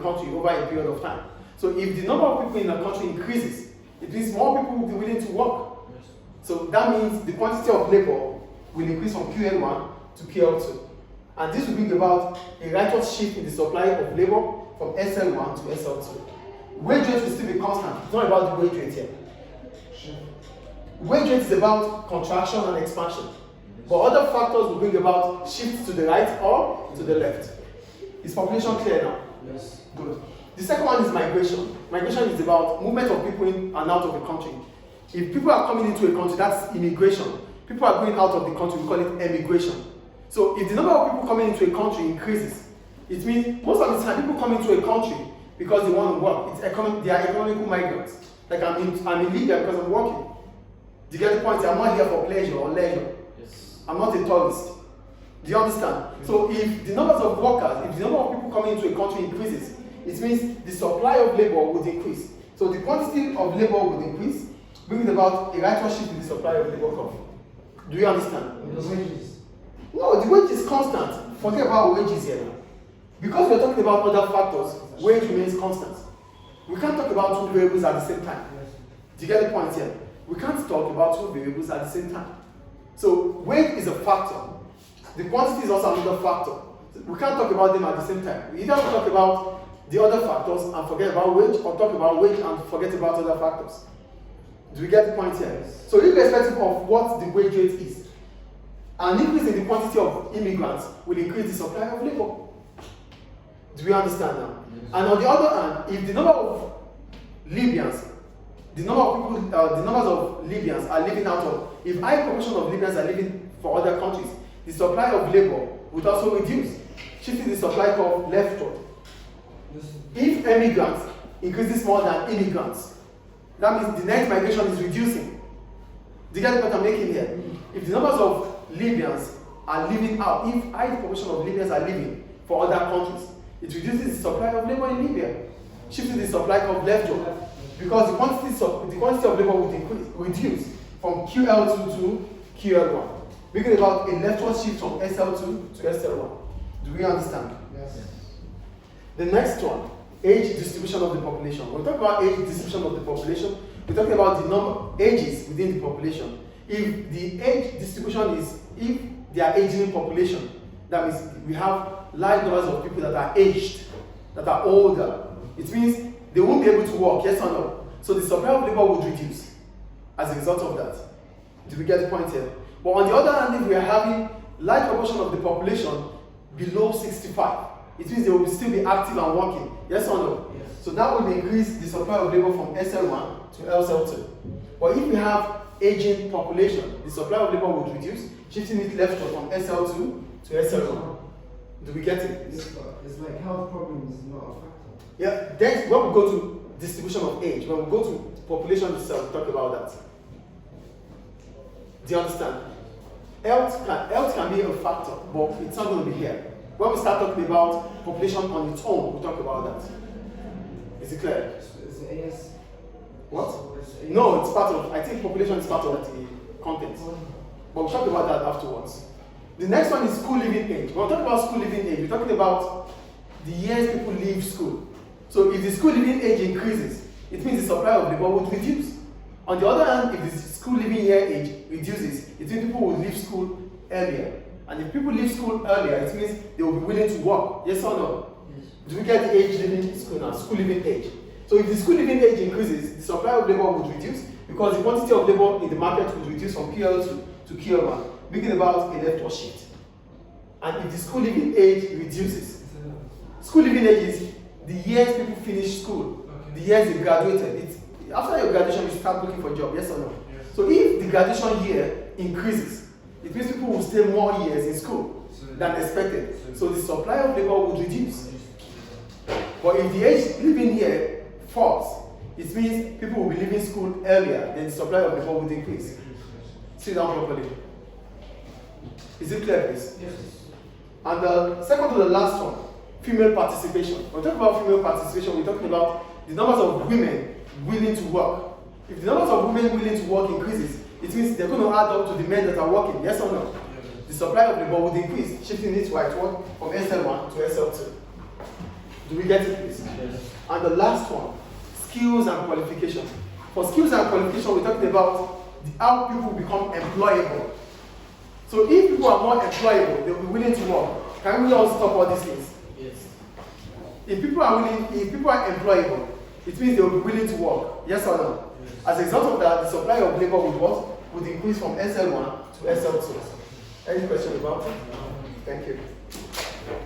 country over a period of time. So if the number of people in the country increases, it means more people will be willing to work. So that means the quantity of labor will increase from QL1 to QL2. And this will bring about a righteous shift in the supply of labor from SL1 to SL2. Wage rate will still be constant. It's not about the wage rate here. Wage rate is about contraction and expansion. But other factors will bring about shifts to the right or to the left. Is population clear now? Yes. Good. The second one is migration. Migration is about movement of people in and out of the country. If people are coming into a country, that's immigration. People are going out of the country, we call it emigration. So if the number of people coming into a country increases, it means most of the time people come into a country because they want to work. They are economical migrants. Like I'm in Libya because I'm working. Do you get the point? I'm not here for pleasure or leisure. Yes. I'm not a tourist. Do you understand? So if the numbers of workers, if the number of people coming into a country increases, it means the supply of labor would increase. So the quantity of labor would increase, bringing about a righteous shift in the supply of labor curve. Do you understand? The wages. No, the wage is constant. Forget about wages here now. Because we're talking about other factors, wage remains constant. We can't talk about two variables at the same time. Do you get the point here? We can't talk about two variables at the same time. So wage is a factor. The quantity is also another factor. We can't talk about them at the same time. We either talk about the other factors and forget about wage, or talk about wage and forget about other factors. Do we get the point here? So irrespective of what the wage rate is, an increase in the quantity of immigrants will increase the supply of labor. Do we understand now? Yes. And on the other hand, if the number of Libyans, the numbers of Libyans are living out of, if high proportion of Libyans are living for other countries, the supply of labor would also reduce, shifting the supply curve leftward. Yes. If immigrants increases more than immigrants, that means the net migration is reducing. Do you get the point I'm making here? Mm-hmm. If the numbers of Libyans are living out, if high proportion of Libyans are living for other countries, it reduces the supply of labor in Libya, shifting the supply curve leftward. Because the quantity of labor would reduce from QL2 to QL1, bringing about a leftward shift from SL2 to SL1. Do we understand? Yes. The next one, age distribution of the population. When we talk about age distribution of the population, we're talking about the number of ages within the population. If the age distribution is, if they are aging population, that means we have large numbers of people that are aged, that are older. It means they won't be able to work, yes or no? So the supply of labor would reduce as a result of that. Do we get the point here? But on the other hand, if we are having large proportion of the population below 65, it means they will still be active and working, yes or no? Yes. So that will increase the supply of labor from SL1 to SL2. But if we have aging population, the supply of labor would reduce, shifting it leftward from SL2 to SL1. Do we get it? It's like health problems is not a factor. Yeah, then when we go to distribution of age, when we go to population itself, we talk about that. Do you understand? Health can be a factor, but it's not going to be here. When we start talking about population on its own, we'll talk about that. Is it clear? Is it AS? What? No, it's part of, I think population is part of the content. But we'll talk about that afterwards. The next one is school leaving age. When we talk about school leaving age, we're talking about the years people leave school. So if the school leaving age increases, it means the supply of labor would reduce. On the other hand, if the school leaving year age reduces, it means people will leave school earlier. And if people leave school earlier, it means they will be willing to work. Yes or no? Yes. Do we get the age leaving school now? School leaving age. So if the school leaving age increases, the supply of labor would reduce because the quantity of labor in the market would reduce from QL2 to QL1, bringing about a leftward shift. And if the school leaving age reduces, school leaving age is the years people finish school, the years they graduated. After your graduation, you start looking for a job, yes or no? Yes. So if the graduation year increases, it means people will stay more years in school than expected. So the supply of labor would reduce. But if the age leaving year falls, it means people will be leaving school earlier, then the supply of labor would increase. Sit down properly. Is it clear, please? Yes. And the second to the last one, female participation. When we talk about female participation, we're talking about the numbers of women willing to work. If the numbers of women willing to work increases, it means they're going to add up to the men that are working, yes or no? Yes. The supply of labor would increase, shifting it rightward from SL1 to SL2. Do we get it, please? Yes. And the last one, skills and qualification. For skills and qualification, we're talking about how people become employable. So if people are more employable, they'll be willing to work. Can we all stop all these things? Yes. If people are employable, it means they will be willing to work. Yes or no? Yes. As a result of that, the supply of labor would increase from SL1 to SL2. Any question about it? Thank you. You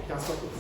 can stop it.